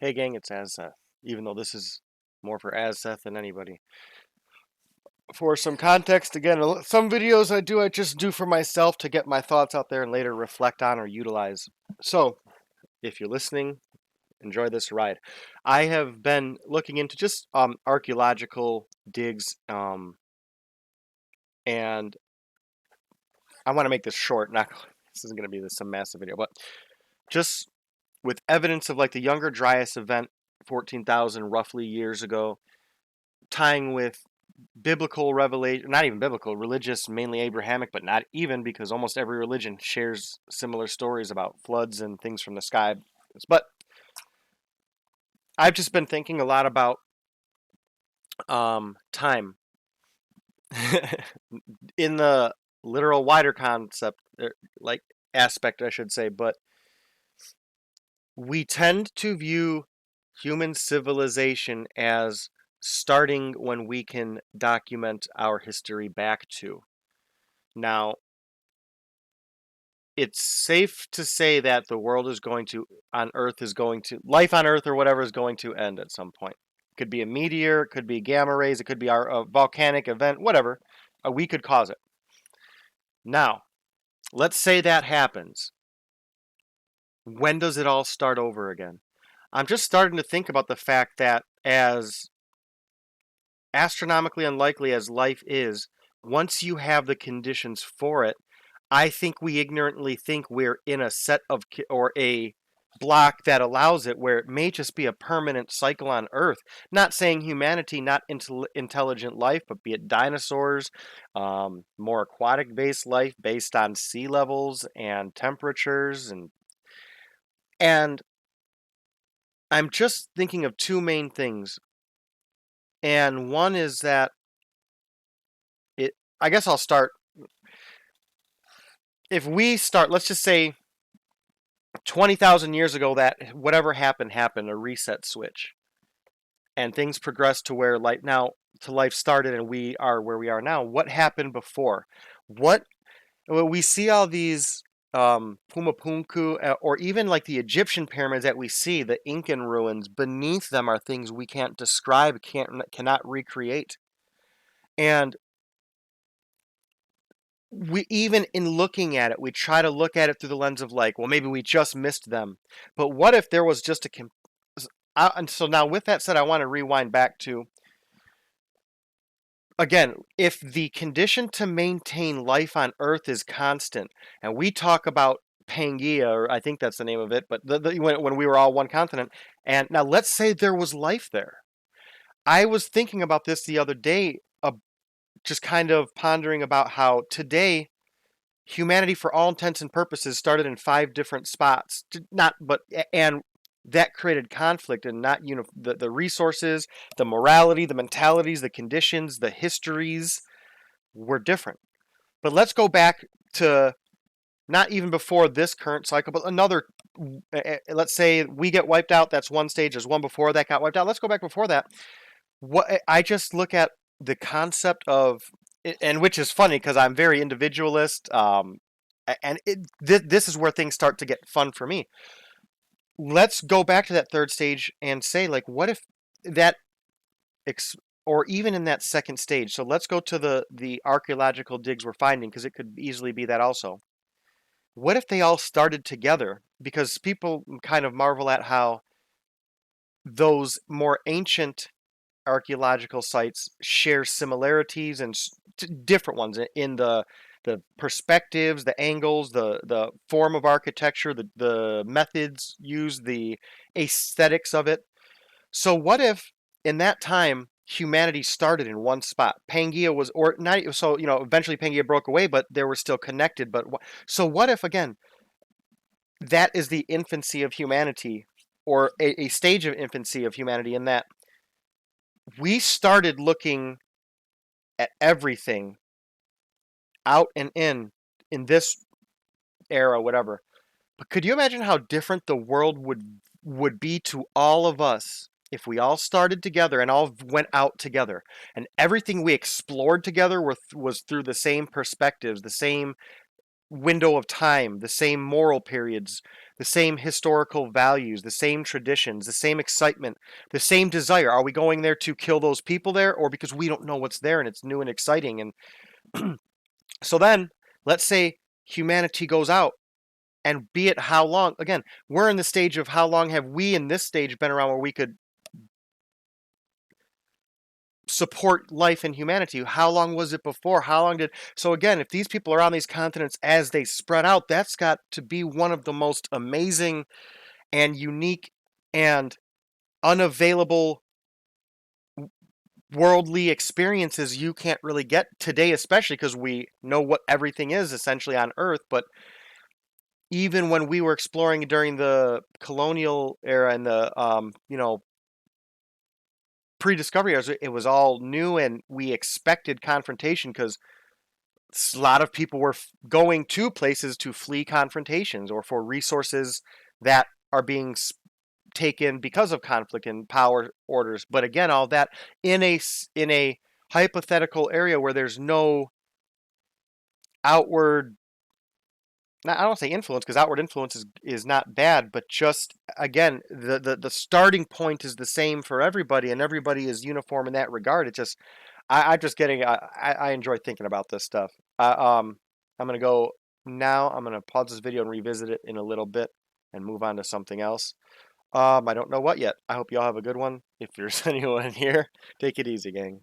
Hey gang, it's Azseth. Even though this is more for Azseth than anybody. For some context, again, some videos I just do for myself to get my thoughts out there and later reflect on or utilize. So, if you're listening, enjoy this ride. I have been looking into just archaeological digs, and I want to make this short. Not this isn't going to be some massive video, but just with evidence of like the Younger Dryas event, 14,000 roughly years ago, tying with biblical revelation, not even biblical, religious, mainly Abrahamic, but not even because almost every religion shares similar stories about floods and things from the sky. But I've just been thinking a lot about time in the literal wider concept, like aspect, I should say. But we tend to view human civilization as starting when we can document our history back to. Now, it's safe to say that the world is going to, on Earth is going to, life on Earth or whatever is going to end at some point. It could be a meteor, it could be gamma rays, it could be a volcanic event, whatever. We could cause it. Now, let's say that happens. When does it all start over again? I'm just starting to think about the fact that as astronomically unlikely as life is, once you have the conditions for it, I think we ignorantly think we're in a set of or a block that allows it where it may just be a permanent cycle on Earth. Not saying humanity, not intelligent life, but be it dinosaurs, more aquatic based life based on sea levels and temperatures and I'm just thinking of two main things. And one is that I guess I'll start if we start, let's just say 20,000 years ago, that whatever happened, a reset switch. And things progressed to where life started and we are where we are now. What happened before? What well, we see all these Pumapunku or even like the Egyptian pyramids that we see, the Incan ruins, beneath them are things we can't describe, cannot recreate. And we even in looking at it, we try to look at it through the lens of like, well, maybe we just missed them. But what if there was just and so now with that said, I want to rewind back to again, if the condition to maintain life on Earth is constant, and we talk about Pangaea, or I think that's the name of it, but when we were all one continent, and now let's say there was life there. I was thinking about this the other day, just kind of pondering about how today humanity, for all intents and purposes, started in 5 different spots. Not, but and that created conflict and not the resources, the morality, the mentalities, the conditions, the histories were different. But let's go back to not even before this current cycle, but another. Let's say we get wiped out. That's one stage. There's one before that got wiped out. Let's go back before that. What I just look at the concept of, and which is funny because I'm very individualist. This is where things start to get fun for me. Let's go back to that third stage and say, like, what if that, or even in that second stage? So let's go to the archaeological digs we're finding because it could easily be that also. What if they all started together? Because people kind of marvel at how those more ancient archaeological sites share similarities and different ones in the perspectives, the angles, the form of architecture, the methods used, the aesthetics of it. So what if in that time humanity started in one spot? Pangaea was, or not, so eventually Pangaea broke away, but they were still connected. But so what if again that is the infancy of humanity, or a stage of infancy of humanity, in that we started looking at everything out and in this era, whatever. But could you imagine how different the world would be to all of us if we all started together and all went out together, and everything we explored together was through the same perspectives, the same window of time, the same moral periods, the same historical values, the same traditions, the same excitement, the same desire? Are we going there to kill those people there, or because we don't know what's there and it's new and exciting? And so then, let's say humanity goes out, and be it how long, again, we're in the stage of how long have we in this stage been around where we could support life and humanity? How long was it before? How long did... So again, if these people are on these continents as they spread out, that's got to be one of the most amazing and unique and unavailable worldly experiences you can't really get today, especially because we know what everything is essentially on Earth. But even when we were exploring during the colonial era and the pre-discovery eras, it was all new, and we expected confrontation because a lot of people were going to places to flee confrontations or for resources that are being taken because of conflict and power orders. But again, all that in a hypothetical area where there's no outward... I don't say influence, because outward influence is not bad, but just again, the starting point is the same for everybody, and everybody is uniform in that regard. It just... I'm just getting... I enjoy thinking about this stuff. I'm gonna go now. I'm gonna pause this video and revisit it in a little bit and move on to something else. I don't know what yet. I hope y'all have a good one. If there's anyone here, take it easy, gang.